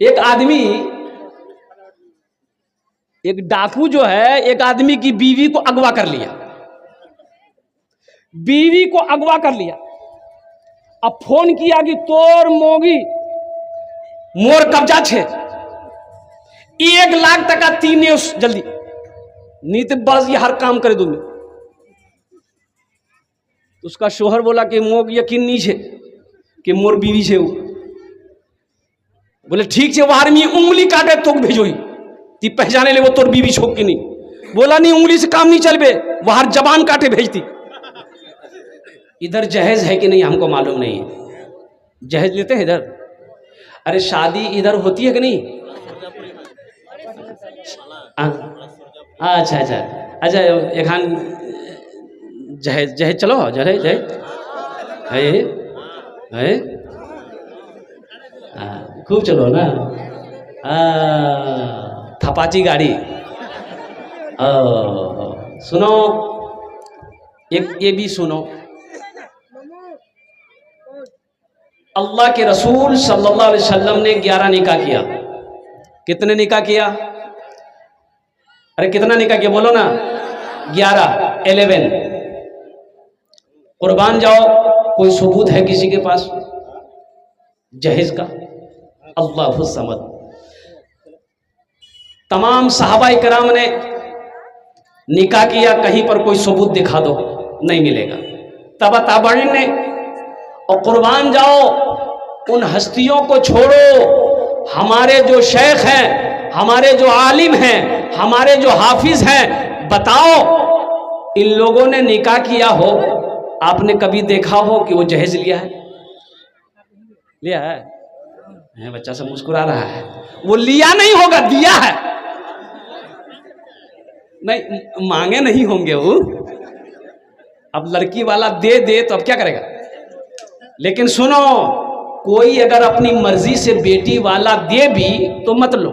एक आदमी, एक डाकू जो है, एक आदमी की बीवी को अगवा कर लिया, बीवी को अगवा कर लिया। अब फोन किया कि तोर मोगी मोर कब्जा छे, 1 लाख टका तीन जल्दी नीत बस ये हर काम करे दूंगी। तो उसका शोहर बोला कि मोग यकीन नहीं छे कि मोर बीवी छे। वो बोले ठीक है, वो आदमी उंगली काटे तो भेजोई ती पहचाने ले वो तोर बीवी छोक की नहीं। बोला नहीं, उंगली से काम नहीं चलबे, वहां जबान काटे भेजती। इधर जहेज है कि नहीं हमको मालूम नहीं है, जहेज लेते हैं इधर। अरे शादी इधर होती है कि नहीं? अच्छा अच्छा अच्छा, एखान जहेज जहेज चलो, जहेज जहेज है खूब चलो ना। थपाची गाड़ी। सुनो, एक ये भी सुनो, अल्लाह के रसूल सल्लल्लाहु अलैहि वसल्लम ने 11 निकाह किया। कितने निकाह किया? अरे कितना निकाह किया बोलो ना? 11 कुर्बान जाओ, कोई सबूत है किसी के पास जहेज का? अल्लाहु समद। तमाम सहाबा इकराम ने निकाह किया, कहीं पर कोई सबूत दिखा दो, नहीं मिलेगा। तबा ताबईन ने, और कुर्बान जाओ उन हस्तियों को छोड़ो, हमारे जो शेख हैं, हमारे जो आलिम हैं, हमारे जो हाफिज हैं, बताओ इन लोगों ने निकाह किया हो, आपने कभी देखा हो कि वो जहेज लिया है? लिया है? बच्चा सब मुस्कुरा रहा है। वो लिया नहीं होगा, दिया है। नहीं, मांगे नहीं होंगे वो। अब लड़की वाला दे दे तो अब क्या करेगा? लेकिन सुनो, कोई अगर अपनी मर्जी से बेटी वाला दे भी तो मत लो,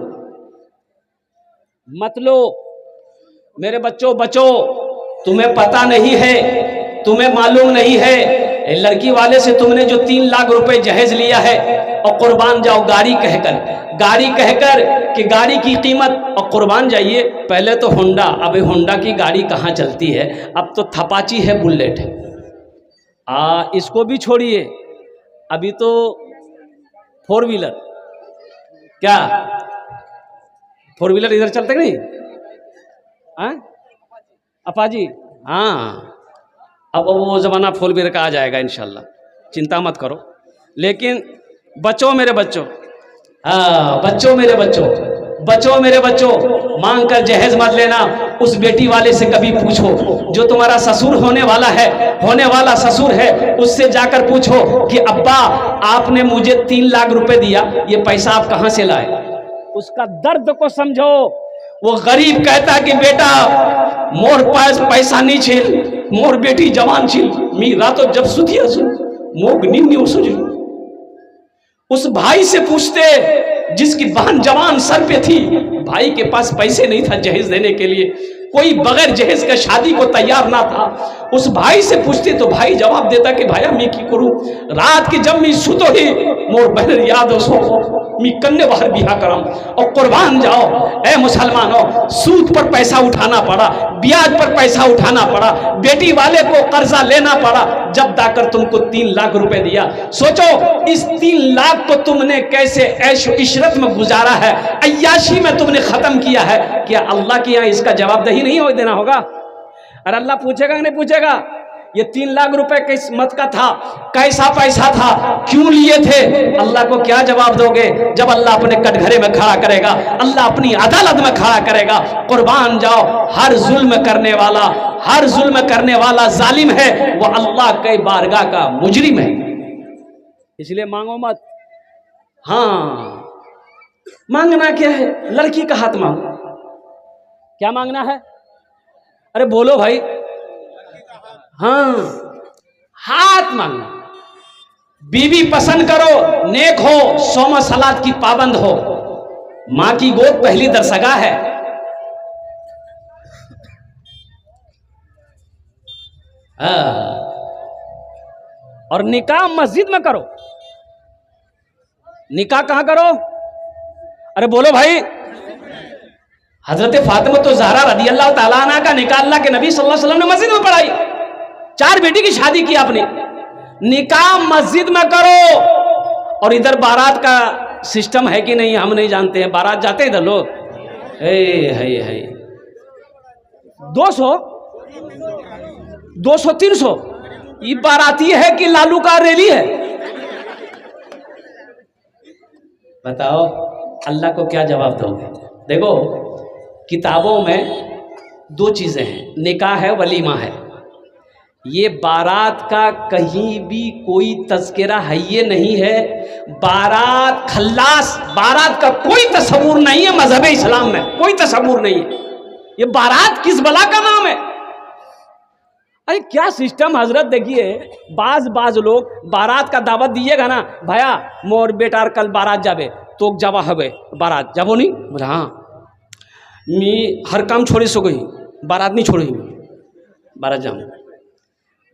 मत लो। मेरे बच्चों, बचो, तुम्हें पता नहीं है, तुम्हें मालूम नहीं है, लड़की वाले से तुमने जो 3 लाख रुपए जहेज लिया है, और कुर्बान जाओ गाड़ी कहकर कि गाड़ी की कीमत, और कुर्बान जाइए। पहले तो होंडा, अब होंडा की गाड़ी कहाँ चलती है, अब तो थपाची है, बुलेट है। इसको भी छोड़िए, अभी तो 4 व्हीलर, क्या 4 व्हीलर इधर चलते नहीं? अपाजी, हाँ, अब वो जमाना 4 व्हीलर का आ जाएगा इंशाल्लाह, चिंता मत करो। लेकिन बच्चों मेरे बच्चों, बच्चों मेरे बच्चों, बच्चों मेरे बच्चों, मांग कर जहेज मत लेना। उस बेटी वाले से कभी पूछो, जो तुम्हारा ससुर होने वाला है, होने वाला ससुर है, उससे जाकर पूछो कि अब्बा आपने मुझे 3 लाख रुपए दिया, ये पैसा आप कहां से लाए? उसका दर्द को समझो। वो गरीब कहता कि बेटा मोर पास पैसा नहीं छील, मोर बेटी जवान छील, मी रातों जब सुधिया सुन मोग नींद सुझ। उस भाई से पूछते जिसकी बहन जवान सर पे थी, भाई के पास पैसे नहीं था जहेज देने के लिए, कोई बगैर जहेज का शादी को तैयार ना था। उस भाई से पूछते तो भाई जवाब देता कि भाई मैं की करूं, रात की जब मैं सुतो ही मोर बहन याद हो सो मी कन्ने बाहर बिहा करम। और कुर्बान जाओ ए मुसलमानों, सूद पर पैसा उठाना पड़ा, ब्याज पर पैसा उठाना पड़ा, बेटी वाले को कर्जा लेना पड़ा, जब दाकर तुमको 3 लाख रुपए दिया। सोचो इस 3 लाख को तुमने कैसे ऐश इशरत में गुजारा है, अय्याशी में तुमने खत्म किया है। क्या अल्लाह के यहाँ इसका जवाबदेही नहीं हो देना होगा? अरे अल्लाह पूछेगा कि नहीं पूछेगा? ये 3 लाख रुपए किस मत का था, कैसा पैसा था, क्यों लिए थे? अल्लाह को क्या जवाब दोगे जब अल्लाह अपने कटघरे में खड़ा करेगा, अल्लाह अपनी अदालत में खड़ा करेगा? कुर्बान जाओ, हर जुल्म करने वाला, हर जुल्म करने वाला जालिम है, वो अल्लाह के बारगाह का मुजरिम है। इसलिए मांगो मत। हाँ, मांगना क्या है? लड़की का हाथ मांगो। क्या मांगना है? अरे बोलो भाई। हाँ, हाथ मांगना। बीवी पसंद करो, नेक हो, सोमा सलात की पाबंद हो, मां की गोद पहली दरसगा है। और निकाह मस्जिद में करो। निकाह कहां करो? अरे बोलो भाई। हजरत फातिमा तो ज़हरा रदी अल्लाह ताला अन्हा का निकाह अल्लाह के नबी सल्लल्लाहु अलैहि वसल्लम ने मस्जिद में पढ़ाई। 4 बेटी की शादी की आपने, निकाह मस्जिद में करो। और इधर बारात का सिस्टम है कि नहीं हम नहीं जानते हैं, बारात जाते इधर लोग है 200 300 ये बाराती है कि लालू का रैली है? बताओ अल्लाह को क्या जवाब दोगे? देखो किताबों में 2 चीजें हैं, निकाह है, वलीमा है। ये बारात का कहीं भी कोई तज़किरा है ये नहीं है। बारात खल्लास, बारात का कोई तस्वुर नहीं है मजहब इस्लाम में, कोई तस्वुर नहीं है। ये बारात किस बला का नाम है? अरे क्या सिस्टम हजरत। देखिए बाज लोग बारात का दावत दिएगा ना, भैया मोर बेटार कल बारात जाबे तो जावा हवे बारात जाबो नहीं? बोले हाँ मी हर काम छोड़ी सो गई, बारात नहीं छोड़ी, बारात जाऊँ।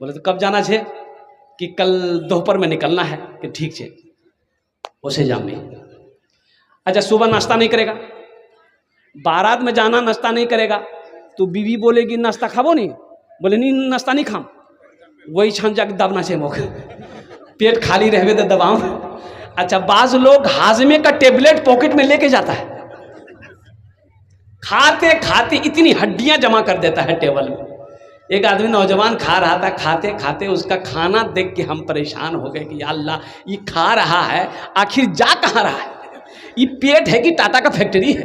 बोले तो कब जाना छे? कि कल दोपहर में निकलना है। कि ठीक छे उसे जामे। अच्छा सुबह नाश्ता नहीं करेगा, बारात में जाना नाश्ता नहीं करेगा तो बीवी बोलेगी नाश्ता खाबो नहीं? बोले नहीं नाश्ता नहीं खाम। वही छन जाके दबना छे मौके, पेट खाली रहवे तो दबाओ। अच्छा बाज लोग हाजमे का टेबलेट पॉकेट में लेके जाता है, खाते खाते इतनी हड्डियां जमा कर देता है टेबल में। एक आदमी नौजवान खा रहा था, खाते खाते उसका खाना देख के हम परेशान हो गए कि या अल्लाह ये खा रहा है आखिर जा कहाँ रहा है? ये पेट है कि टाटा का फैक्ट्री है?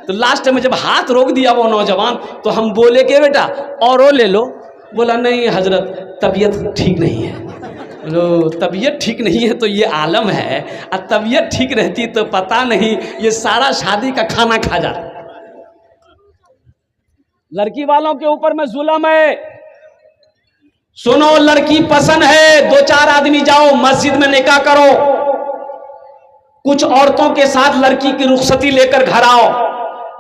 तो लास्ट में जब हाथ रोक दिया वो नौजवान तो हम बोले कि बेटा और ले लो। बोला नहीं हजरत तबीयत ठीक नहीं है। बोलो तबीयत ठीक नहीं है तो ये आलम है, और तबीयत ठीक रहती तो पता नहीं ये सारा शादी का खाना खा जाता। लड़की वालों के ऊपर में जुल्म है। सुनो लड़की पसंद है, 2-4 आदमी जाओ मस्जिद में निकाह करो, कुछ औरतों के साथ लड़की की रुखसती लेकर घर आओ।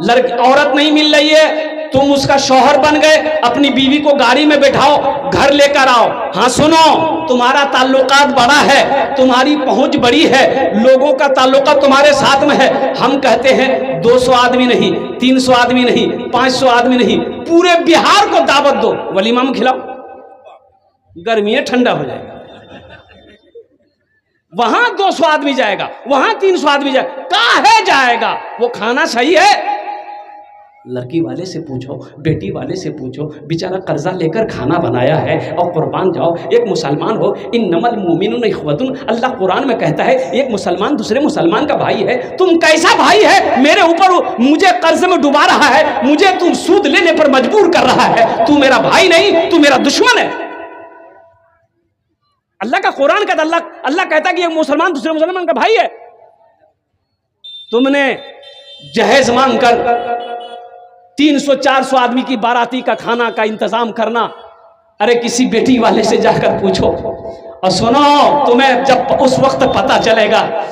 लड़की औरत नहीं मिल रही है, तुम उसका शौहर बन गए, अपनी बीवी को गाड़ी में बैठाओ घर लेकर आओ। हाँ सुनो तुम्हारा ताल्लुकात बड़ा है, तुम्हारी पहुंच बड़ी है, लोगों का ताल्लुकात तुम्हारे साथ में है। हम कहते हैं 200 आदमी नहीं, 300 आदमी नहीं, 500 आदमी नहीं, पूरे बिहार को दावत दो, वलीमा में खिलाओ, गर्मी है ठंडा हो जाएगा। वहां 200 आदमी जाएगा, वहां 300 आदमी जाएगा, काहे जाएगा? वो खाना सही है? लड़की वाले से पूछो, बेटी वाले से पूछो, बेचारा कर्जा लेकर खाना बनाया है और कुर्बान जाओ। एक मुसलमान हो, इन्नमल मुमिनुन इख्वतुन, अल्लाह कुरान में कहता है एक मुसलमान दूसरे मुसलमान का भाई है। तुम कैसा भाई है मेरे ऊपर? मुझे कर्ज में डुबा रहा है, मुझे तुम सूद लेने पर मजबूर कर रहा है, तू मेरा भाई नहीं, तू मेरा दुश्मन है। अल्लाह का कुरान का अल्लाह कहता है कि एक मुसलमान दूसरे मुसलमान का भाई है। तुमने जहेज मांग कर 300-400 आदमी की बाराती का खाना का इंतजाम करना, अरे किसी बेटी वाले से जाकर पूछो। और सुनो तुम्हें जब उस वक्त पता चलेगा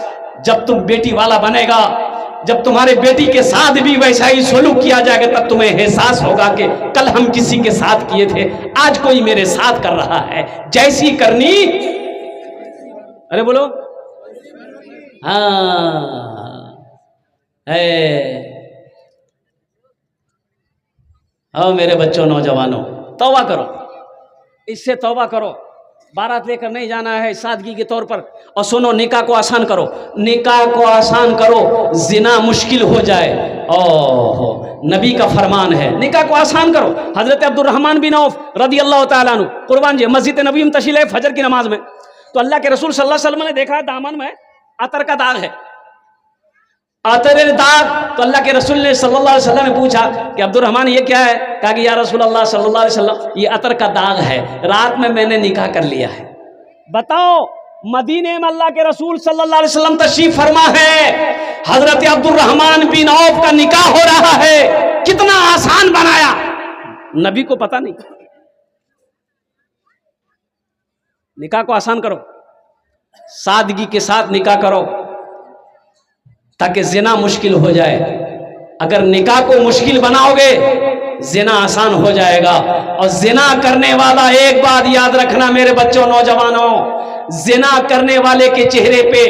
जब तुम बेटी वाला बनेगा, जब तुम्हारे बेटी के साथ भी वैसा ही सलूक किया जाएगा, तब तुम्हें एहसास होगा कि कल हम किसी के साथ किए थे, आज कोई मेरे साथ कर रहा है, जैसी करनी। अरे बोलो हाँ है। आओ मेरे बच्चों नौजवानों तौबा करो, इससे तौबा करो। बारात लेकर नहीं जाना है सादगी के तौर पर। और सुनो निकाह को आसान करो, निकाह को आसान करो, जिना मुश्किल हो जाए। ओहो नबी का फरमान है निकाह को आसान करो। हजरत अब्दुर्रहमान बिन औफ रदी अल्लाह तआला अन्हु कुर्बान जी मस्जिद नबी में तशरीफ लाए फजर की नमाज में, तो अल्लाह के रसूल सल्लल्लाहु अलैहि वसल्लम ने देखा दामन में अतर का दाग है, अतर दाग। तो अल्लाह के रसूल ने सल्लल्लाहु अलैहि वसल्लम ने पूछा कि अब्दुर्रहमान ये क्या है? कहा कि या रसूल अल्लाह सल्लल्लाहु अलैहि वसल्लम ये अतर का दाग है, रात में मैंने निकाह कर लिया है। बताओ मदीने में अल्लाह के रसूल सल्लल्लाहु अलैहि वसल्लम तशरीफ फरमा है, हजरत अब्दुर्रहमान बिन औफ का निकाह हो रहा है, कितना आसान बनाया। नबी को पता नहीं। निकाह को आसान करो, सादगी के साथ निकाह करो ताकि जिना मुश्किल हो जाए। अगर निकाह को मुश्किल बनाओगे जिना आसान हो जाएगा। और जिना करने वाला, एक बात याद रखना मेरे बच्चों नौजवानों, जिना करने वाले के चेहरे पे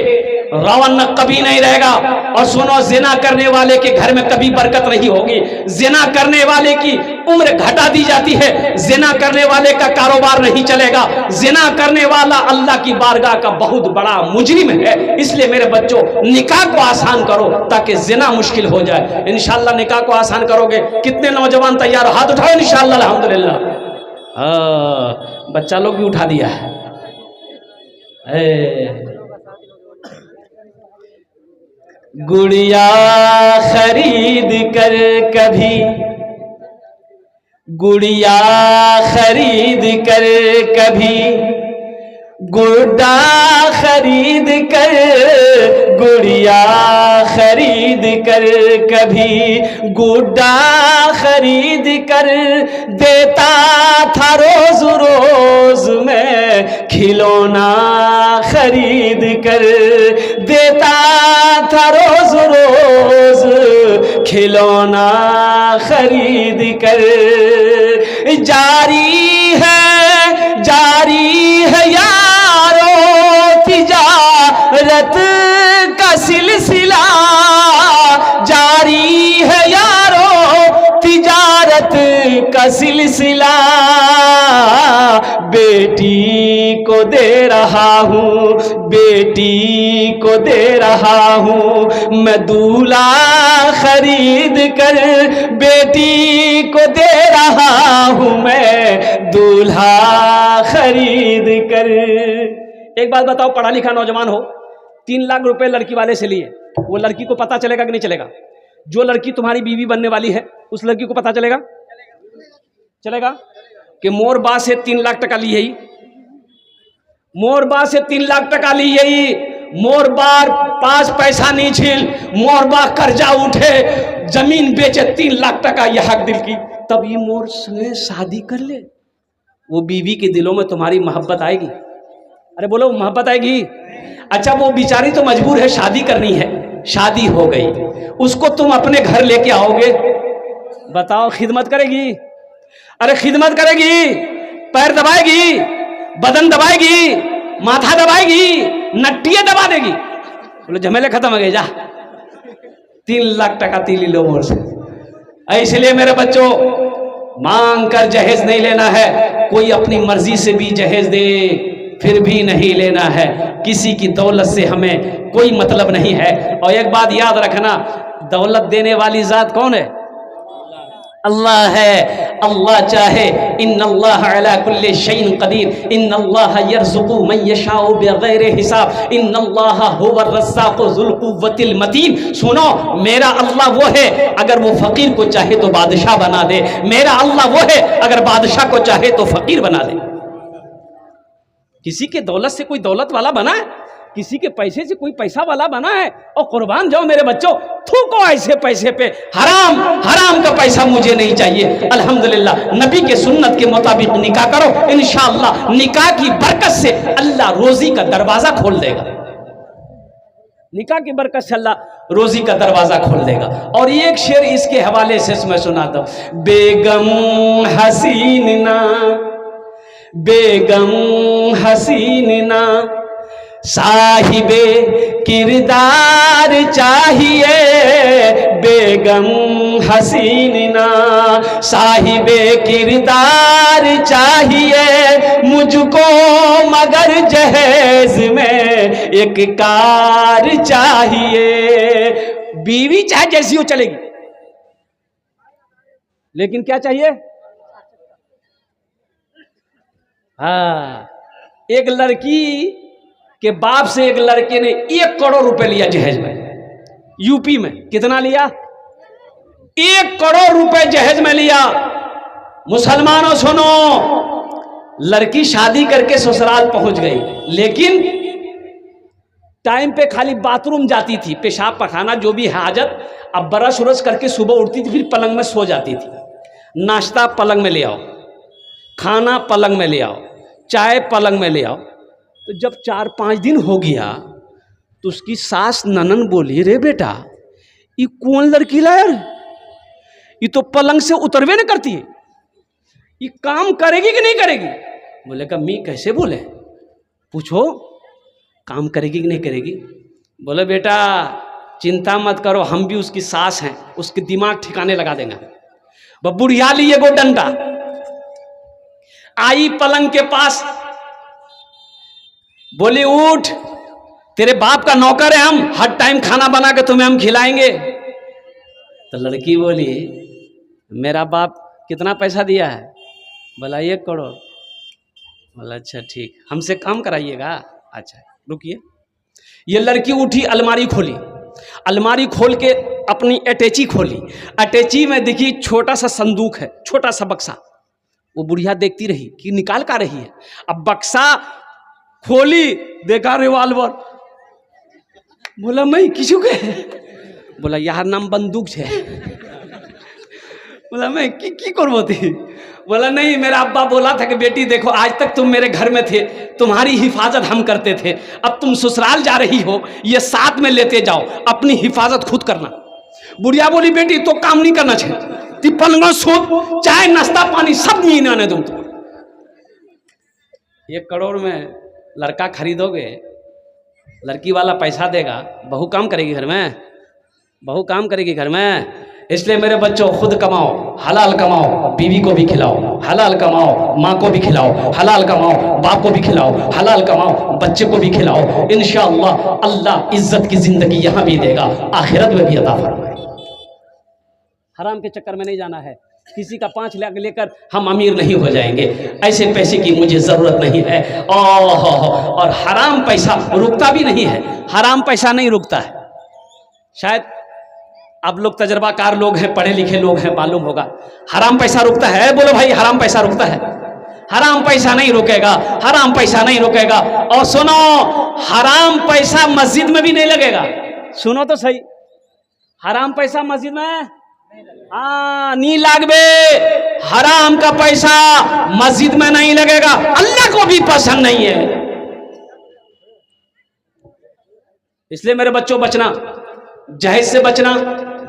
रौनक कभी नहीं रहेगा। और सुनो, जिना करने वाले के घर में कभी बरकत नहीं होगी। जिना करने वाले की उम्र घटा दी जाती है। जिना करने वाले का कारोबार नहीं चलेगा। जिना करने वाला अल्लाह की बारगाह का बहुत बड़ा मुजरिम है। इसलिए मेरे बच्चों, निकाह को आसान करो ताकि जिना मुश्किल हो जाए। इंशाअल्लाह निकाह को आसान करोगे। कितने नौजवान तैयार हो? हाथ उठाओ इंशाअल्लाह। अल्हम्दुलिल्लाह। बच्चा लोग भी उठा दिया है। गुड़िया खरीद कर कभी, गुड़िया खरीद कर कभी, गुड्डा खरीद कर, गुड़िया खरीद कर कभी, गुड्डा खरीद कर देता था रोज रोज में, खिलौना खरीद कर देता था रोज रोज, खिलौना खरीद कर। जारी है यारो तिजारत का सिलसिला, जारी है यारो तिजारत का सिलसिला, बेटी को दे रहा हूँ, बेटी को दे रहा हूँ मैं दूल्हा खरीद कर, बेटी को दे रहा हूँ मैं दूल्हा खरीद कर। एक बात बताओ, पढ़ा लिखा नौजवान हो, 3 लाख रुपए लड़की वाले से लिए, वो लड़की को पता चलेगा कि नहीं चलेगा? जो लड़की तुम्हारी बीवी बनने वाली है उस लड़की को पता चलेगा? चलेगा कि मोर बा से 3 लाख टका ली है, मोर बा से 3 लाख टका ली है, मोर बार पास पैसा नहीं छील, मोर बा कर्जा उठे, जमीन बेचे 3 लाख टका यह हक दिल की, तब ये मोर से शादी कर ले। वो बीवी के दिलों में तुम्हारी मोहब्बत आएगी? अरे बोलो, मोहब्बत आएगी? अच्छा, वो बेचारी तो मजबूर है, शादी करनी है, शादी हो गई, उसको तुम अपने घर लेके आओगे, बताओ खिदमत करेगी? अरे खिदमत करेगी, पैर दबाएगी, बदन दबाएगी, माथा दबाएगी, नट्टियां दबा देगी। बोलो झमेले खत्म हो गए, जा 3 लाख टका तीली लो मोर से। इसलिए मेरे बच्चों, मांग कर जहेज नहीं लेना है, कोई अपनी मर्जी से भी जहेज दे फिर भी नहीं लेना है। किसी की दौलत से हमें कोई मतलब नहीं है। और एक बात याद रखना, दौलत देने वाली जात कौन है? अल्लाह है। अल्लाह चाहे, इन्नल्लाह अला कुल्ली शैइन कदीर, इन्नल्लाह यर्ज़ुक़ु मन यशाउ बिगैरि हिसाब, इन्नल्लाह हुवर रज़्ज़ाक़ु ज़ुल कुव्वतिल मतीन। सुनो, मेरा अल्लाह वो है, अगर वो फकीर को चाहे तो बादशाह बना दे। मेरा अल्लाह वो है, अगर बादशाह को चाहे तो फकीर बना दे। किसी के दौलत से कोई दौलत वाला बना है, किसी के पैसे से कोई पैसा वाला बना है? और कुर्बान जाओ मेरे बच्चों, थूको ऐसे पैसे पे। हराम, हराम का पैसा मुझे नहीं चाहिए। अल्हम्दुलिल्लाह, नबी के सुन्नत के मुताबिक निकाह करो, इंशाअल्लाह निकाह की बरकत से अल्लाह रोजी का दरवाजा खोल देगा। निकाह की बरकत से अल्लाह रोजी का दरवाजा खोल देगा। और एक शेर इसके हवाले से मैं सुनाता हूं। बेगम हसीन ना, बेगम हसीन ना, साहिबे किरदार चाहिए, बेगम हसीन ना, साहिबे किरदार चाहिए मुझको, मगर जहेज में एक कार चाहिए। बीवी चाहे जैसी हो चलेगी, लेकिन क्या चाहिए? हाँ, एक लड़की के बाप से एक लड़के ने 1 करोड़ रुपए लिया जहेज में। यूपी में कितना लिया? 1 करोड़ रुपए जहेज में लिया। मुसलमानों सुनो, लड़की शादी करके ससुराल पहुंच गई, लेकिन टाइम पे खाली बाथरूम जाती थी, पेशाब पखाना जो भी हाजत, अब ब्रश उरश करके सुबह उठती थी, फिर पलंग में सो जाती थी। नाश्ता पलंग में ले आओ, खाना पलंग में ले आओ, चाय पलंग में ले आओ। तो जब 4-5 दिन हो गया तो उसकी सास ननन बोली, रे बेटा ये कौन लड़की ला यार, ये तो पलंग से उतरवे नहीं करती है, ये काम करेगी कि नहीं करेगी? बोले का मी कैसे बोले, पूछो काम करेगी कि नहीं करेगी? बोले बेटा चिंता मत करो, हम भी उसकी सास हैं, उसके दिमाग ठिकाने लगा देंगे। वह बुढ़िया ली एगो डंडा, आई पलंग के पास, बोली उठ, तेरे बाप का नौकर है हम, हर टाइम खाना बना के तुम्हें हम खिलाएंगे। तो लड़की बोली मेरा बाप कितना पैसा दिया है? बोला 1 करोड़। बोला अच्छा ठीक, हमसे काम कराइएगा। अच्छा रुकिए। ये लड़की उठी, अलमारी खोली, अलमारी खोल के अपनी अटैची खोली, अटैची में देखी छोटा सा संदूक है, छोटा सा बक्सा। वो बुढ़िया देखती रही कि निकाल का रही है। अब बक्सा खोली, देखा रिवॉल्वर। बोला मैं किसू के? बोला यार नाम बंदूक है। बोला मैं की करबो थी? बोला नहीं, मेरा अब्बा बोला था कि बेटी देखो आज तक तुम मेरे घर में थे, तुम्हारी हिफाजत हम करते थे, अब तुम ससुराल जा रही हो, ये साथ में लेते जाओ, अपनी हिफाजत खुद करना। बुढ़िया बोली बेटी तो काम नहीं करना चाहिए, तिपन सूद चाय नाश्ता पानी सब नहीं आने दूं। 1 करोड़ में लड़का खरीदोगे, लड़की वाला पैसा देगा, बहू काम करेगी घर में, बहू काम करेगी घर में। इसलिए मेरे बच्चों खुद कमाओ, हलाल कमाओ, बीवी को भी खिलाओ, हलाल कमाओ, माँ को भी खिलाओ, हलाल कमाओ, बाप को भी खिलाओ, हलाल कमाओ, बच्चे को भी खिलाओ। इंशाअल्लाह अल्लाह इज्जत की जिंदगी यहाँ भी देगा, आखिरत में भी अता फरमाएगा। हराम के चक्कर में नहीं जाना है, किसी का 5 लाख लेकर हम अमीर नहीं हो जाएंगे, ऐसे पैसे की मुझे ज़रूरत नहीं है। और हराम पैसा रुकता भी नहीं है, हराम पैसा नहीं रुकता है। शायद आप लोग तजर्बाकार लोग हैं, पढ़े लिखे लोग हैं, मालूम होगा। हराम पैसा रुकता है? बोलो भाई हराम पैसा रुकता है? हराम पैसा नहीं रुकेगा, हराम पैसा नहीं रुकेगा। और सुनो, हराम पैसा मस्जिद में भी नहीं लगेगा। सुनो तो सही, हराम पैसा मस्जिद में नहीं लागबे, हराम का पैसा मस्जिद में नहीं लगेगा, अल्लाह को भी पसंद नहीं है। इसलिए मेरे बच्चों बचना, जहेज से बचना,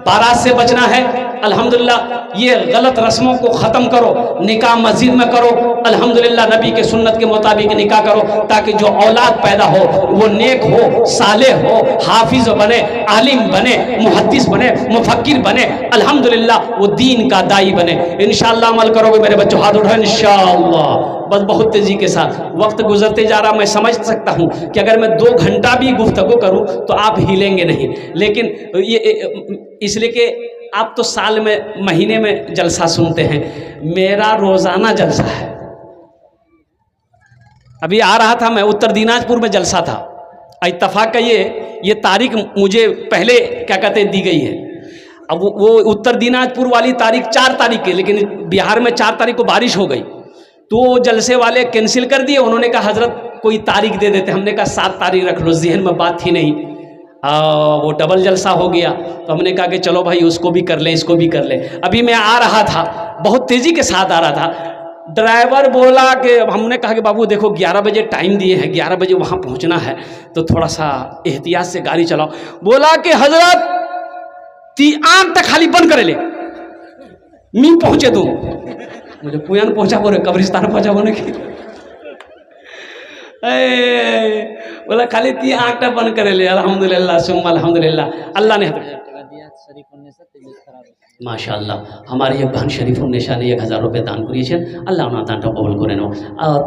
बारात से बचना है। अल्हम्दुलिल्लाह ये गलत रस्मों को ख़त्म करो, निकाह मस्जिद में करो। अल्हम्दुलिल्लाह नबी के सुन्नत के मुताबिक निकाह करो, ताकि जो औलाद पैदा हो वो नेक हो, सालेह हो, हाफिज बने, आलिम बने, मुहद्दिस बने, मुफक्किर बने, अल्हम्दुलिल्लाह वो दीन का दाई बने। इंशाअल्लाह अमल करोगे मेरे बच्चों, हाथ उठाओ इंशाअल्लाह। बस बहुत तेजी के साथ वक्त गुजरते जा रहा, मैं समझ सकता हूँ कि अगर मैं 2 घंटा भी गुफ्तगू करूँ तो आप हिलेंगे नहीं, लेकिन ये इसलिए कि आप तो साल में, महीने में जलसा सुनते हैं, मेरा रोजाना जलसा है। अभी आ रहा था मैं, उत्तर दिनाजपुर में जलसा था। इत्तफाक का ये तारीख मुझे पहले क्या कहते दी गई है। अब वो उत्तर दिनाजपुर वाली तारीख 4 तारीख की, लेकिन बिहार में 4 तारीख को बारिश हो गई, तो जलसे वाले कैंसिल कर दिए। उन्होंने कहा हजरत कोई तारीख दे देते। हमने कहा 7 तारीख रख लो, जहन में बात थी नहीं। वो डबल जलसा हो गया, तो हमने कहा कि चलो भाई उसको भी कर ले, इसको भी कर ले। अभी मैं आ रहा था, बहुत तेज़ी के साथ आ रहा था, ड्राइवर बोला कि, हमने कहा कि बाबू देखो 11 बजे टाइम दिए हैं, 11 बजे वहाँ पहुँचना है, तो थोड़ा सा एहतियात से गाड़ी चलाओ। बोला कि हजरत ती आँख तक खाली बंद करे ले, मी पहुँचे तुम। मुझे पुयान पहुँचा, बोले कब्रिस्तान पहुँचा, बोले कि बोला खाली ती आँखटा बंद करे ले। अल्हम्दुलिल्लाह सुम्मा अल्हम्दुलिल्लाह। अल्लाह ने माशाअल्लाह हमारे एक बहन शरीफुन्निसा ने 1000 रुपये दान करिए। अल्लाह उन्हें दानटा कबूल करे नो।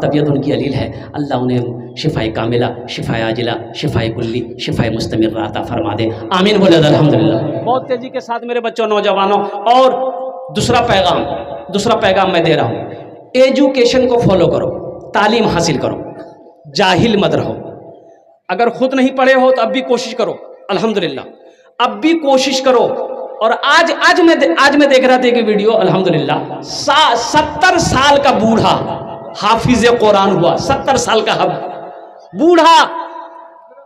तबीयत उनकी अलील है, अल्लाह उन्हें शिफाए कामिला, शिफाए आजिला, शिफाए कुल्ली, शिफाए मुस्तमिर अता फरमा दे। आमीन बोले अल्हम्दुलिल्लाह। बहुत तेज़ी के साथ मेरे बच्चों, नौजवानों, और दूसरा पैगाम मैं दे रहा हूँ, एजुकेशन को फॉलो करो, तालीम हासिल करो, जाहिल मत रहो। अगर खुद नहीं पढ़े हो तो अब भी कोशिश करो, अल्हम्दुलिल्लाह अब भी कोशिश करो। और आज मैं देख रहा था कि वीडियो, अल्हम्दुलिल्लाह 70 साल का बूढ़ा हाफिज कुरान हुआ, 70 साल का बूढ़ा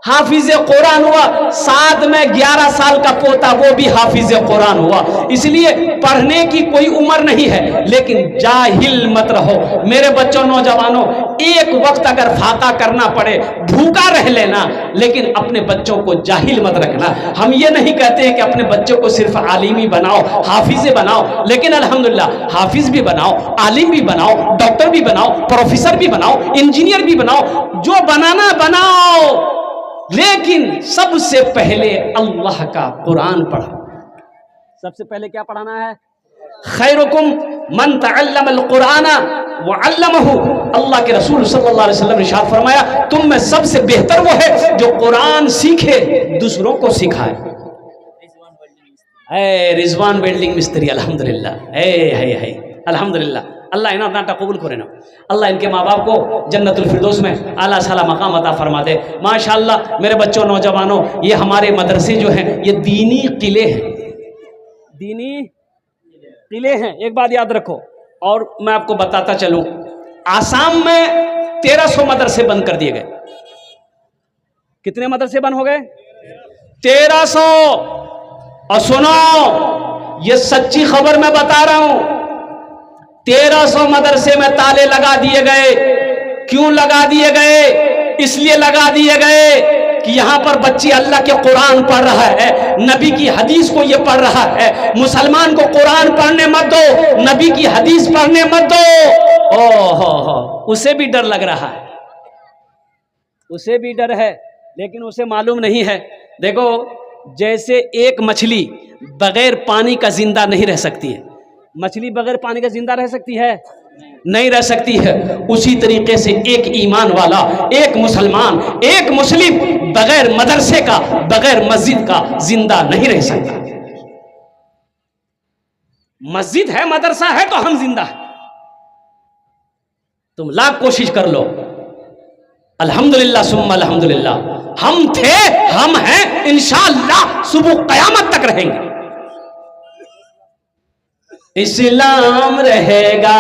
हाफिज कुरान हुआ, साथ में 11 साल का पोता वो भी हाफिज कुरान हुआ। इसलिए पढ़ने की कोई उम्र नहीं है, लेकिन जाहिल मत रहो मेरे बच्चों, नौजवानों। एक वक्त अगर फाका करना पड़े, भूखा रह लेना, लेकिन अपने बच्चों को जाहिल मत रखना। हम ये नहीं कहते हैं कि अपने बच्चों को सिर्फ आलिमी बनाओ, हाफिज बनाओ, लेकिन अल्हम्दुलिल्लाह हाफिज भी बनाओ, आलिम भी बनाओ, डॉक्टर भी बनाओ, प्रोफेसर भी बनाओ, इंजीनियर भी बनाओ, जो बनाना बनाओ, लेकिन सबसे पहले अल्लाह का कुरान पढ़ा। सबसे पहले क्या पढ़ाना है? खैरुकुम मन तअल्लमल कुराना व अल्लमहु। अल्लाह के रसूल सल्लल्लाहु अलैहि वसल्लम ने इरशाद फरमाया, तुम में सबसे बेहतर वो है जो कुरान सीखे दूसरों को सिखाए। रिजवान वेल्डिंग मिस्त्री अल्हम्दुलिल्लाह, है अल्हम्दुलिल्लाह। अल्लाह इन्हें नाटा कबूल करे ना, अल्लाह इनके माँ बाप को जन्नतुल फिरदौस में आला साला मकाम अता फरमा दे। माशाअल्लाह मेरे बच्चों, नौजवानों, ये हमारे मदरसे जो हैं ये दीनी किले हैं, दीनी किले हैं। एक बात याद रखो, और मैं आपको बताता चलूं, आसाम में 1300 मदरसे बंद कर दिए गए। कितने मदरसे बंद हो गए? 1300। और सुनो, ये सच्ची खबर मैं बता रहा हूं, 1300 मदरसे में ताले लगा दिए गए। क्यों लगा दिए गए? इसलिए लगा दिए गए कि यहां पर बच्ची अल्लाह के कुरान पढ़ रहा है, नबी की हदीस को ये पढ़ रहा है। मुसलमान को कुरान पढ़ने मत दो, नबी की हदीस पढ़ने मत दो। ओहो, उसे भी डर लग रहा है, उसे भी डर है, लेकिन उसे मालूम नहीं है। देखो, जैसे एक मछली बगैर पानी का जिंदा नहीं रह सकती है, मछली बगैर पानी का जिंदा रह सकती है? नहीं रह सकती है। उसी तरीके से एक ईमान वाला, एक मुसलमान, एक मुस्लिम बगैर मदरसे का, बगैर मस्जिद का जिंदा नहीं रह सकता। मस्जिद है, मदरसा है, तो हम जिंदा है। तुम लाख कोशिश कर लो, अल्हम्दुलिल्लाह सुम्मा अल्हम्दुलिल्लाह, हम थे, हम हैं, इंशाअल्लाह सुबह कयामत तक रहेंगे। इस्लाम रहेगा,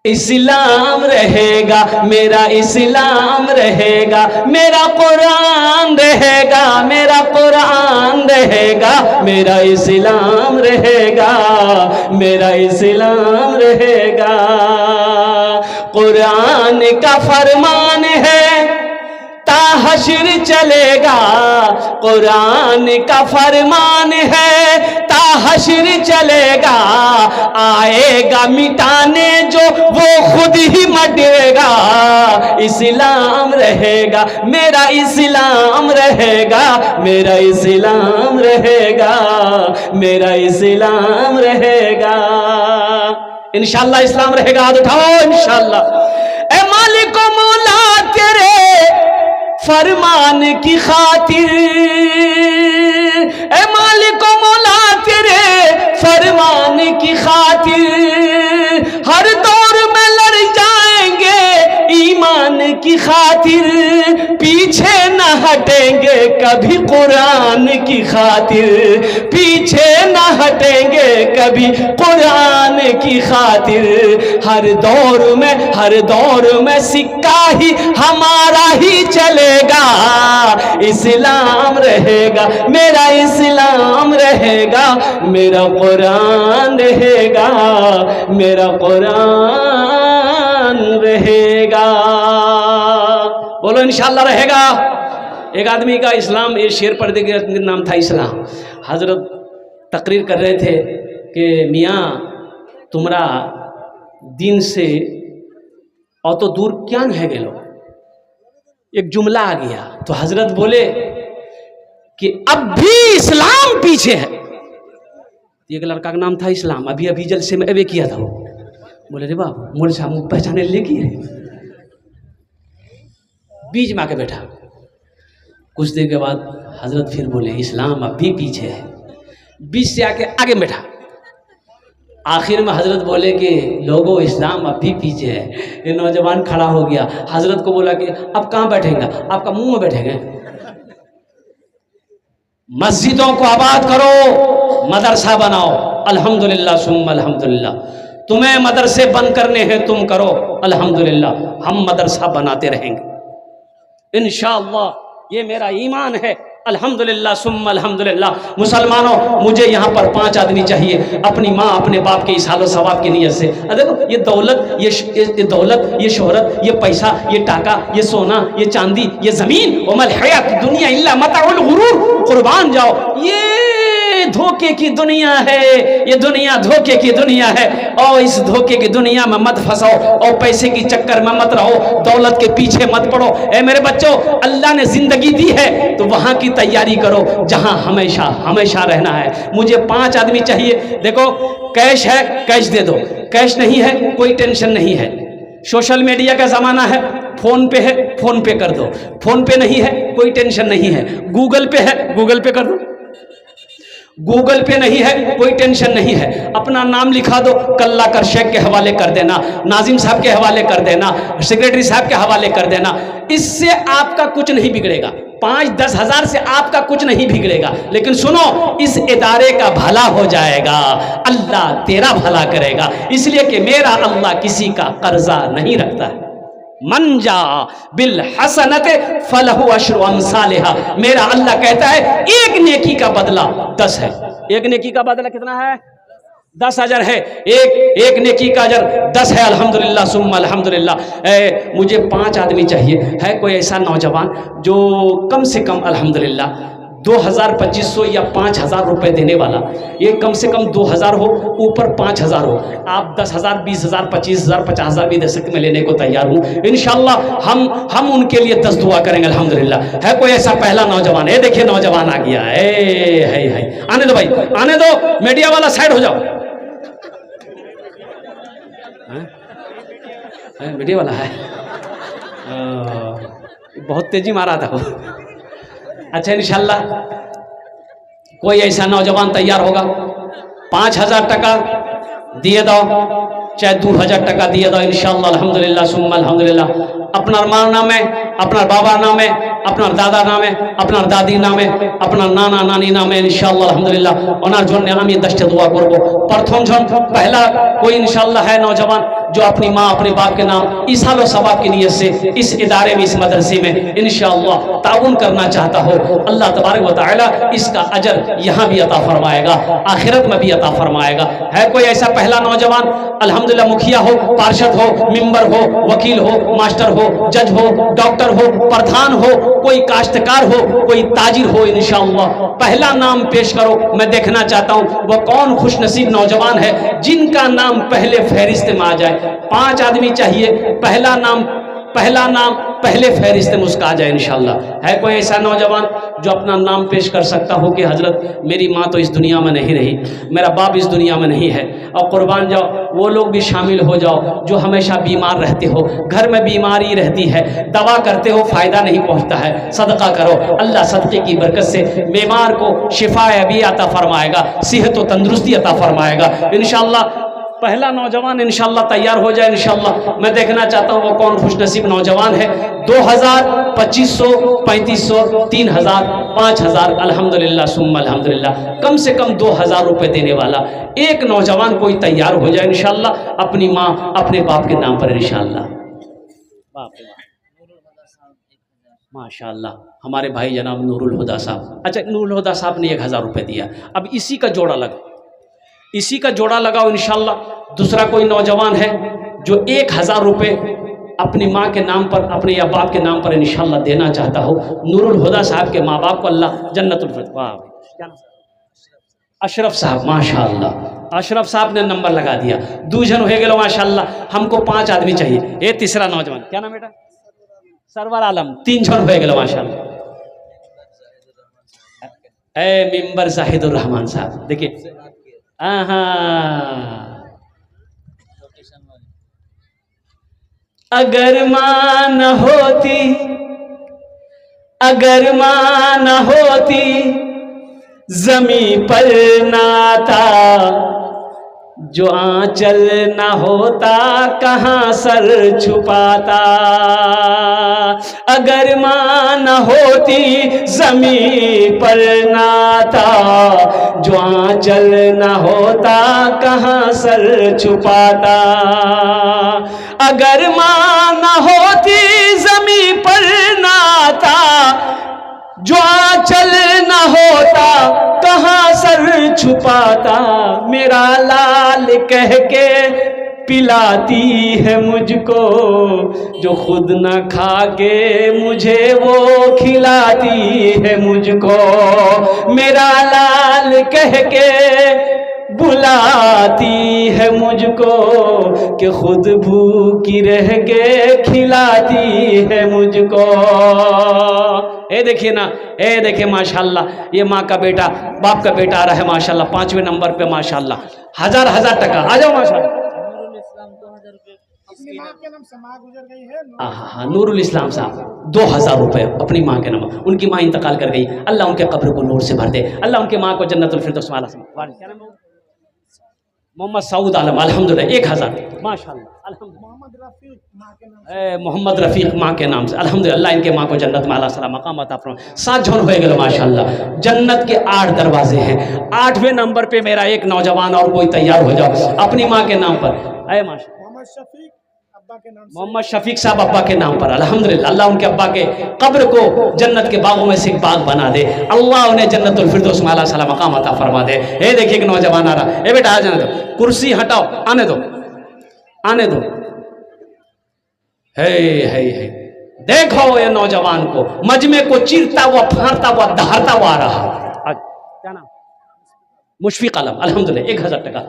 इस्लाम रहेगा, मेरा इस्लाम रहेगा, मेरा कुरान रहेगा, मेरा कुरान रहेगा, मेरा इस्लाम रहेगा, मेरा इस्लाम रहेगा। कुरान का फरमान है हश्र चलेगा, कुरान का फरमान है ता हश्र चलेगा। आएगा मिटाने जो वो खुद ही मटेगा। इस्लाम रहेगा, मेरा इस्लाम रहेगा, मेरा इस्लाम रहेगा, मेरा इस्लाम रहेगा। इंशाअल्लाह इस्लाम रहेगा। हाथ उठाओ इंशाअल्लाह। ए मालिक मौला तेरे फरमान की खातिर, ए मालिक मौला तेरे फरमान की खातिर हर दौर में लड़ जाएंगे ईमान की खातिर। पीछे न हटेंगे कभी कुरान की खातिर, पीछे न हटेंगे कभी कुरान की खातिर। हर दौर में सिक्का ही हमारा ही चलेगा। इस्लाम रहेगा, मेरा इस्लाम रहेगा, मेरा कुरान रहेगा, मेरा कुरान रहेगा। बोलो इंशाअल्लाह रहेगा। एक आदमी का इस्लाम, ये शेर पढ़ने के नाम था इस्लाम। हजरत तकरीर कर रहे थे कि मियाँ तुम्हारा दिन से और तो दूर क्या है गेलो। एक जुमला आ गया तो हजरत बोले कि अब भी इस्लाम पीछे है। एक लड़का का नाम था इस्लाम, अभी अभी जलसे में अबे किया था वो। बोले रे बाप मोल साहब पहचाने लेगी है। बीच में आके बैठा। कुछ देर के बाद हजरत फिर बोले इस्लाम अब भी पीछे है। बीच से आके आगे बैठा। आखिर में हजरत बोले कि लोगों इस्लाम अब भी पीछे है। ये नौजवान खड़ा हो गया, हजरत को बोला कि अब कहाँ बैठेंगे? आपका मुंह में बैठेंगे। मस्जिदों को आबाद करो, मदरसा बनाओ। अल्हम्दुलिल्लाह सुम्मा अल्हम्दुलिल्लाह। तुम्हें मदरसे बंद करने हैं तुम करो, अल्हम्दुलिल्लाह हम मदरसा बनाते रहेंगे इंशाअल्लाह। ये मेरा ईमान है। अल्हम्दुलिल्लाह सुम्मा अल्हम्दुलिल्लाह। मुसलमानों, मुझे यहाँ पर 5 आदमी चाहिए अपनी माँ अपने बाप के इसालो सवाब की नीयत से। देखो ये दौलत, ये दौलत, ये शोहरत, ये पैसा, ये टाका, ये सोना, ये चांदी, ये जमीन, वमल हयात दुनिया इल्ला मताउल गुरूर, कुर्बान जाओ। ये ये धोखे की दुनिया है, ये दुनिया धोखे की दुनिया है। और इस धोखे की दुनिया में मत फंसाओ और पैसे की चक्कर में मत रहो, दौलत के पीछे मत पड़ो। ए मेरे बच्चों, अल्लाह ने जिंदगी दी है तो वहां की तैयारी करो जहां हमेशा हमेशा रहना है। मुझे 5 आदमी चाहिए। देखो, कैश है कैश दे दो, कैश नहीं है कोई टेंशन नहीं है। सोशल मीडिया का जमाना है, फोन पे है फोन पे कर दो, फोन पे नहीं है कोई टेंशन नहीं है। गूगल पे है गूगल पे कर दो, गूगल पे नहीं है कोई टेंशन नहीं है। अपना नाम लिखा दो, कल्ला कर शेख के हवाले कर देना, नाजिम साहब के हवाले कर देना, सेक्रेटरी साहब के हवाले कर देना। इससे आपका कुछ नहीं बिगड़ेगा, 5-10 हज़ार से आपका कुछ नहीं बिगड़ेगा। लेकिन सुनो, इस इदारे का भला हो जाएगा, अल्लाह तेरा भला करेगा। इसलिए कि मेरा अल्लाह किसी का कर्जा नहीं रखता है। मन जा बिल हसनत फलहु अशरु अमसालिहा। मेरा अल्लाह कहता है एक नेकी का बदला 10 है। एक नेकी का बदला कितना है? 10 अजर है। एक नेकी का अजर 10 है। अल्हम्दुलिल्लाह सुम्मा अल्हम्दुलिल्लाह। मुझे 5 आदमी चाहिए। है कोई ऐसा नौजवान जो कम से कम अल्हम्दुलिल्लाह 2,000-2,500 या 5,000 रुपए देने वाला? ये कम से कम 2,000 हो, ऊपर 5,000 हो। आप 10,000, 20,000, 25,000, 50,000 भी दे सकते, मैं लेने को तैयार हूँ इंशाल्लाह। हम उनके लिए 10 दुआ करेंगे अल्हम्दुलिल्लाह। है कोई ऐसा पहला नौजवान? ये देखिए नौजवान आ गया है। आने दो भाई, आने दो। मीडिया वाला साइड हो जाओ। मीडिया वाला है, बहुत तेजी मारा था वो। अच्छा, इंशाल्लाह कोई ऐसा नौजवान तैयार होगा, 5,000 टका दिए दो, चाहे 2,000 टका दिए दो, इंशाल्लाह अल्हम्दुलिल्लाह सुम्मा अल्हम्दुलिल्लाह। अपना मार नाम है, अपना बाबा नाम है, अपना दादा नाम है, अपना दादी नाम है, अपना नाना नानी नाम है, इंशाल्लाह अल्हम्दुलिल्लाह। ओनार जन्य आमी 10टे दुआ करब। प्रथम जन पहला कोई इंशाल्लाह है नौजवान जो अपनी माँ अपने बाप के नाम इसालो सवाब की नीयत से इस इदारे में, इस मदरसे में इंशाअल्लाह ताउन करना चाहता हो, अल्लाह तबारक व तआला इसका अजर यहाँ भी अता फरमाएगा, आखिरत में भी अता फरमाएगा। है कोई ऐसा पहला नौजवान? अल्हम्दुलिल्लाह, मुखिया हो, पार्षद हो, मेंबर हो, वकील हो, मास्टर हो, जज हो, डॉक्टर हो, प्रधान हो, कोई काश्तकार हो, कोई ताजिर हो, इंशाअल्लाह पहला नाम पेश करो। मैं देखना चाहता हूँ वो कौन खुशनसीब नौजवान है जिनका नाम पहले फहरिस्त में आ जाए। 5 आदमी चाहिए, पहला नाम पहले फहरिस्त में उसका आ जाए इंशाअल्लाह। है कोई ऐसा नौजवान जो अपना नाम पेश कर सकता हो कि हजरत मेरी माँ तो इस दुनिया में नहीं रही, मेरा बाप इस दुनिया में नहीं है, और कुर्बान जाओ, वो लोग भी शामिल हो जाओ जो हमेशा बीमार रहते हो, घर में बीमारी रहती है, दवा करते हो फ़ायदा नहीं पहुँचता है, सदका करो। अल्लाह सदक़े की बरकत से बीमार को शिफा अभी अता फरमाएगा, सेहत व तंदुरुस्ती अता फरमाएगा इंशाअल्लाह। पहला नौजवान इंशाअल्लाह तैयार हो जाए इंशाअल्लाह। मैं देखना चाहता हूँ वो कौन खुशनसीब नौजवान है। 2,000, 2,500, 3,500, 3,000, 5,000 अल्हम्दुलिल्लाह सुम्मा अल्हम्दुलिल्लाह। कम से कम 2,000 रुपए देने वाला एक नौजवान कोई तैयार हो जाए इंशाअल्लाह, अपनी माँ अपने बाप के नाम पर इंशाअल्लाह। माशाअल्लाह, हमारे भाई जनाब नूरुल हुदा साहब। अच्छा, नूरुल हुदा साहब ने 1,000 रुपये दिया। अब इसी का जोड़ा लगाओ, इसी का जोड़ा लगाओ इंशाअल्लाह। दूसरा कोई नौजवान है जो 1,000 रुपये अपनी माँ के नाम पर, अपने या बाप के नाम पर इंशाअल्लाह देना चाहता हो। नूरुल हुदा साहब के माँ बाप को अल्लाह जन्नतुल फिरदौस। अशरफ साहब, माशाअल्लाह अशरफ साहब ने नंबर लगा दिया। 2 जन हो गए माशाअल्लाह। हमको 5 आदमी चाहिए। ये तीसरा नौजवान क्या नाम बेटा? सरवर आलम। 3 जन हो गए माशाअल्लाह। मेंबर जाहिदुर रहमान साहब, देखिए अगर माँ न होती, अगर माँ न होती जमी पर नाता, जो आंचल न होता कहाँ सर छुपाता। अगर माँ न होती जमी पर नाता, जो आंचल न होता कहाँ सर छुपाता। अगर माँ न होती जमी पर नाता, जो आंचल न होता कहाँ सर छुपाता। मेरा लाल कह के पिलाती है मुझको, जो खुद न खा के मुझे वो खिलाती है मुझको, मेरा लाल कह के बुलाती है मुझको, कि खुद भूखी रह के खिलाती है मुझको। ये देखिए ना, ये देखिए माशाल्लाह, ये माँ का बेटा बाप का बेटा आ रहा है माशाल्लाह, 5वें नंबर पे माशाल्लाह, हजार हजार टका। आ जाओ माशाल्लाह। हाँ, नूरुल इस्लाम साहब 2000 रुपये अपनी माँ के नाम। उनकी माँ इंतकाल कर गई, अल्लाह उनके कब्र को नूर से भर दे, अल्लाह उनकी माँ को जन्नतुल फिरदौस वाला से। मोहम्मद सऊद आलम अल्हम्दुलिल्लाह 1000 माशाल्लाह अल्हम्दुलिल्लाह। मोहम्मद रफ़ीक माँ के नाम से अल्हम्दुलिल्लाह, अल्लाह इनके माँ को जन्नत में आला सलाम मकाम अता फरमाए। 7 जन हो गए माशाल्लाह। जन्नत के 8 दरवाजे हैं, 8वें नंबर पे मेरा एक नौजवान और कोई तैयार हो जाओ अपनी माँ के नाम पर। अरे माशा मोहम्मद शफीक साहब अब्बा के नाम पर अल्हम्दुलिल्लाह, अल्लाह उनके अब्बा के कब्र को जन्नत के बागों में से एक बाग बना दे, अल्लाह उन्हें जन्नतुल फिरदौस में आला सलाम मकाम अता फरमा दे। ये देखिए एक नौजवान आ रहा है, बेटा आ जाने दो, कुर्सी हटाओ, आने दो आने दो। है देखो ये नौजवान को, मजमे को चीरता हुआ फाड़ता हुआ दहाड़ता हुआ आ रहा। क्या नाम? मुशफिक आलम अल्हम्दुलिल्लाह 1000 टका।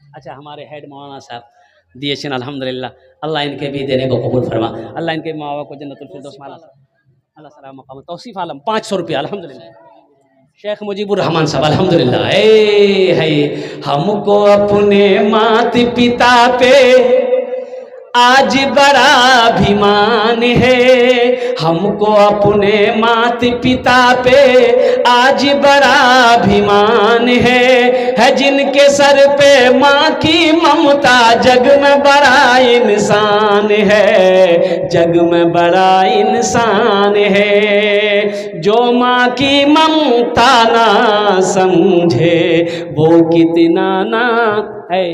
अच्छा, हमारे हेड मौलाना साहब दिए छिन अल्हम्दुलिल्लाह, अल्लाह इनके भी देने को कबूल फरमा, अल्लाह इनके माँ बाप को जन्नतुल फिरदौस में अल्लाह सलाम मकाम। तौसीफ आलम 500 रुपया अल्हम्दुलिल्लाह। शेख मुजीबुर रहमान साहब अल्हम्दुलिल्लाह। है हमको अपने माता पिता पे आज बड़ा अभिमान है, हमको अपने माता पिता पे आज बड़ा अभिमान है जिनके सर पे माँ की ममता जग में बड़ा इंसान है, जग में बड़ा इंसान है। जो माँ की ममता ना समझे वो कितना ना है।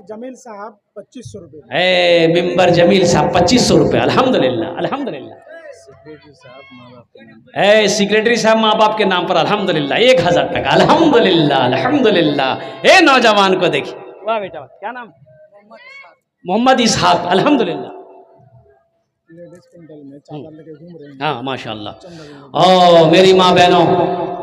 जमील साहब 2500 रुपये। मिंबर जमील साहब 2500 रुपये अल्हम्दुलिल्लाह अल्हम्दुलिल्लाह। सेक्रेटरी साहब माँ बाप के नाम पर अल्हम्दुलिल्लाह 1000 टका अल्हम्दुलिल्लाह अल्हम्दुलिल्लाह। ए नौजवान को देखिए, वाह बेटा, क्या नाम? मोहम्मद इसहाक अल्हम्दुलिल्लाह। हाँ माशाल्लाह। ओ मेरी माँ बहनों,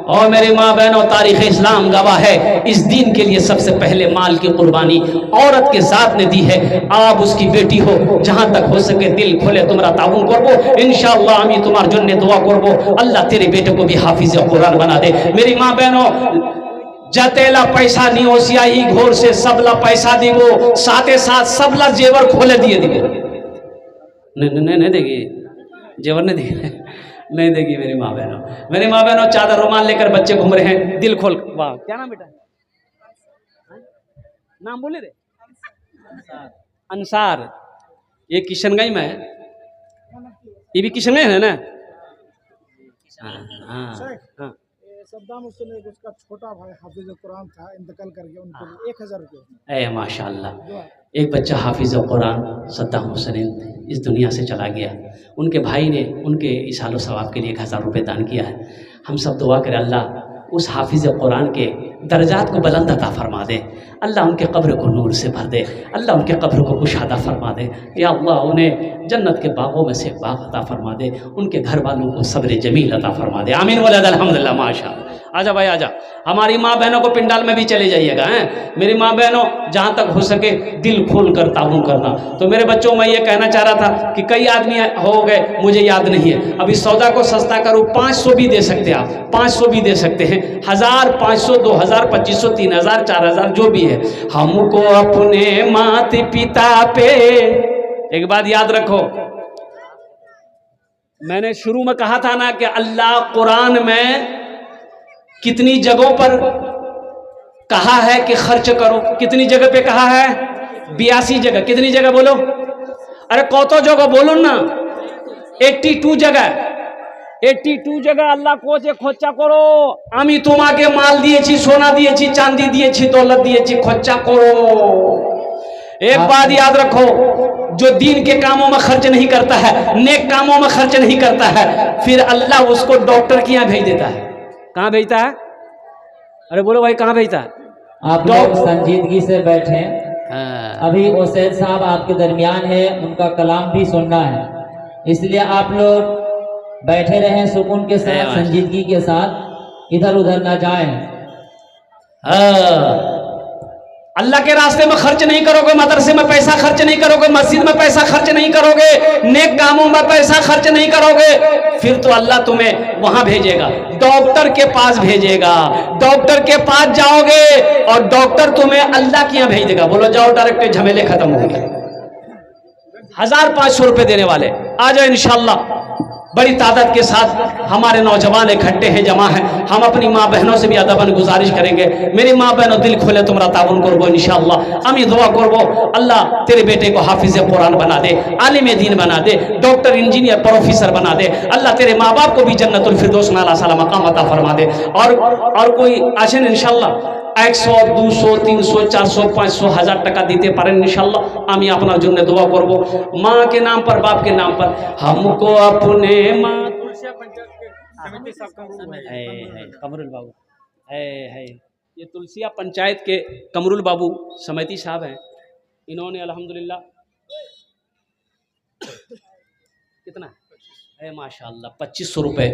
और मेरी माँ बहनों, तारीख़ इस्लाम गवाह है, इस दीन के लिए सबसे पहले माल की कुर्बानी औरत के साथ ने दी है। आप उसकी बेटी हो, जहाँ तक हो सके दिल खोले तुम्हारा ताउन करबो, इंशाअल्लाह आमी तुम्हार जन्ने दुआ करबो, अल्लाह तेरे बेटे को भी हाफिज कुरान बना दे। मेरी माँ बहनों, जतेला पैसा नहीं ओसिया ही घोर से सबला पैसा दीबो, साथे साथ सबला जेवर खोले दिए दीबो। नहीं देगी जेवर, नहीं देगी, नहीं देगी मेरी माँ बहनों। मेरी माँ बहनों, चादर रुमाल लेकर बच्चे घूम रहे हैं, दिल खोल। वाह, क्या नाम बेटा? नाम बोले रे? अंसार। ये किशनगंज में है, ये भी किशनगंज है ना? हाँ। सद्दाम हुसैन उसका छोटा भाई हाफिज कुरान था, इंतकाल कर गया, उनको 1000 रुपये। ए माशाल्लाह, एक बच्चा हाफिज कुरान सद्दाम हुसैन इस दुनिया से चला गया, उनके भाई ने उनके इसालो सवाब के लिए 1000 रुपये दान किया है। हम सब दुआ करें अल्लाह उस हाफिज कुरान के दर्जात को बुलंद अता फरमा दे, अल्लाह उनके कब्र को नूर से भर दे, अल्लाह उनके कब्र को कुशादा फरमा दे, या अल्लाह उन्हें जन्नत के बागों में से बाग अता फरमा दे, उनके घर वालों को सब्र जमील अता फरमा दे। आमीन वलद अल्हम्दुलिल्लाह माशाअल्लाह। आजा भाई आजा, हमारी माँ बहनों को पिंडाल में भी चले जाइएगा हैं। मेरी माँ बहनों, जहाँ तक हो सके दिल खोल कर ताउन करना। तो मेरे बच्चों, मैं ये कहना चाह रहा था कि कई आदमी हो गए, मुझे याद नहीं है, अभी सौदा को सस्ता करो, 500 भी दे सकते हैं आप, 500 भी दे सकते हैं, 1000, 500, 2000, 2500, 3000, 4000 जो भी है। हमको अपने माता पिता पे, एक बात याद रखो, मैंने शुरू में कहा था ना कि अल्लाह कुरान में कितनी जगहों पर कहा है कि खर्च करो, कितनी जगह पे कहा है? 82 जगह। कितनी जगह बोलो? अरे कौतो जगह बोलो ना, 82 जगह। 82 जगह अल्लाह को जे खर्चा करो। आमी तुम्हाके माल दिएছি, सोना दिएছি, चांदी दिएছি, दौलत दिएছি, खर्चा करो। एक बात याद रखो, जो दीन के कामों में खर्च नहीं करता है, नेक कामों में खर्च नहीं करता है, फिर अल्लाह उसको डॉक्टर के यहाँ भेज देता है। कहाँ भेजता है? अरे बोलो भाई, कहाँ भेजता है? आप लोग संजीदगी से बैठे, हाँ। अभी ओसैद साहब आपके दरमियान है, उनका कलाम भी सुनना है, इसलिए आप लोग बैठे रहें सुकून के साथ, संजीदगी के साथ, इधर उधर ना जाएं। हाँ। अल्लाह के रास्ते में खर्च नहीं करोगे, मदरसे में पैसा खर्च नहीं करोगे, मस्जिद में पैसा खर्च नहीं करोगे, नेक कामों में पैसा खर्च नहीं करोगे, फिर तो अल्लाह तुम्हें वहां भेजेगा, डॉक्टर के पास भेजेगा। डॉक्टर के पास जाओगे और डॉक्टर तुम्हें अल्लाह के यहाँ भेज देगा। बोलो जाओ, डायरेक्ट झमेले खत्म होंगे। 1500 रुपए देने वाले आ जाओ इंशाल्लाह। बड़ी तादाद के साथ हमारे नौजवान इकट्ठे हैं, जमा हैं। हम अपनी माँ बहनों से भी अदबन गुजारिश करेंगे, मेरी माँ बहनों दिल खोले तुम्हारा ताउन करबो इंशाअल्लाह। अमी दुआ करबो अल्लाह तेरे बेटे को हाफिज कुरान बना दे, आलिम दीन बना दे, डॉक्टर इंजीनियर प्रोफेसर बना दे। अल्लाह तेरे माँ बाप को भी जन्नतुल फिरदौस में अल्लाह साला मकाम अता फरमा दे। और कोई आशेन इंशाअल्लाह 100, 200, 300, 400, 500, 1000 টাকা দিতে পারেন ইনশাআল্লাহ। আমি আপনার জন্য দোয়া করব, माँ के नाम पर, बाप के नाम पर। हमको अपने माँ कमरुल बाबू है ये तुलसिया पंचायत के कमरुल बाबू समिति साहब हैं। इन्होंने अल्हम्दुलिल्लाह कितना है माशाअल्लाह 2500 रुपये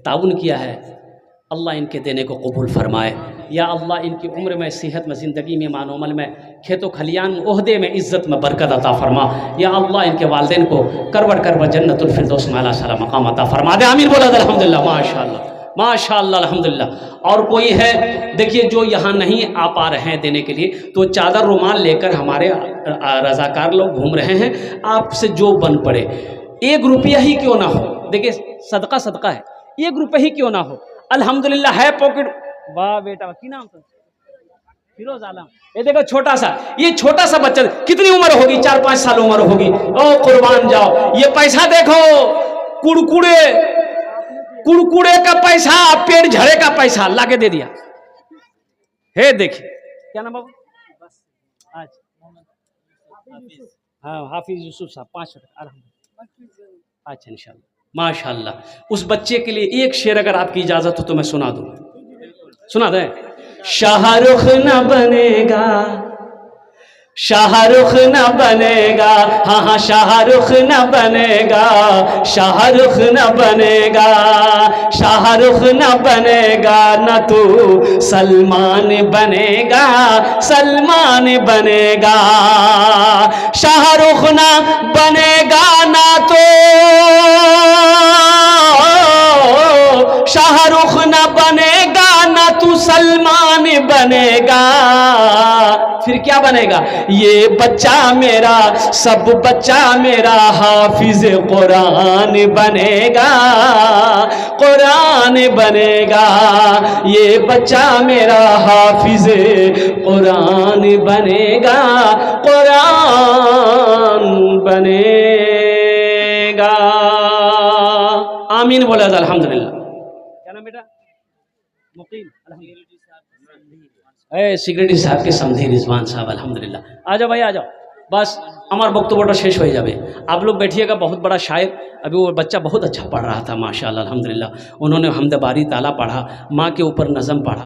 ताउन किया है। अल्लाह इनके देने को कबूल फरमाए। या अल्लाह इनकी उम्र में, सेहत में, ज़िंदगी में, मानोमल में, खेतों खलियान में, ओहदे में, इज़्ज़त में बरकत अता फरमा। या अल्लाह इनके वालिदैन को करवट करवट जन्नतुल फिरदौस में अल्लाह साला मकाम अता फरमा दे। आमीन बोला अल्हम्दुलिल्लाह, माशाअल्लाह माशाअल्लाह अल्हम्दुलिल्लाह। और कोई है देखिए जो यहाँ नहीं आ पा रहे हैं देने के लिए, तो चादर रुमाल लेकर हमारे रज़ाकार लोग घूम रहे हैं। आपसे जो बन पड़े, 1 रुपया ही क्यों ना हो, देखिए सदका सदका है, 1 रुपया ही क्यों ना हो, अल्हम्दुलिल्लाह है पॉकेट। वाह बेटा, की नाम था? फिरोज आलम। ये देखो छोटा सा, ये छोटा सा बच्चा, कितनी उम्र होगी? 4-5 साल उम्र होगी। ओ कुर्बान जाओ, ये पैसा देखो, कुड़कुड़े का पैसा, पेड़ झड़े का पैसा लाके दे दिया है। देखिए क्या नाम बाबू? हाँ हाफिज यूसुफ साहब 500 अल्हम्दुलिल्लाह। अच्छा इंशाल्लाह माशाल्लाह। उस बच्चे के लिए एक शेर अगर आपकी इजाजत हो तो मैं सुना दूं, सुना दें। शाहरुख न बनेगा, शाहरुख न बनेगा, हाँ हाँ शाहरुख न बनेगा, शाहरुख न बनेगा, शाहरुख न बनेगा, न तू सलमान बनेगा, सलमान बनेगा। शाहरुख न बनेगा ना तो, शाहरुख न बनेगा ना तू सलमान बनेगा, फिर क्या बनेगा? ये बच्चा मेरा, सब बच्चा मेरा हाफिज कुरान बनेगा, कुरान बनेगा। ये बच्चा मेरा हाफिज कुरान बनेगा, कुरान बनेगा। आमीन बोला अल्हम्दुलिल्लाह। क्या नाम बेटा? मुकीम अल्हम्दुलिल्लाह। सिक्रेटरी साहब के समझे रिजवान साहब अल्हम्दुलिल्लाह। आ जाओ भाई आ जाओ, बस हमारा बक्तव्य शेष हो जावे। आप लोग बैठिएगा। बहुत बड़ा शायर, अभी वो बच्चा बहुत अच्छा पढ़ रहा था माशाअल्लाह अल्हम्दुलिल्लाह। उन्होंने हमद बारी ताला पढ़ा, माँ के ऊपर नज़म पढ़ा।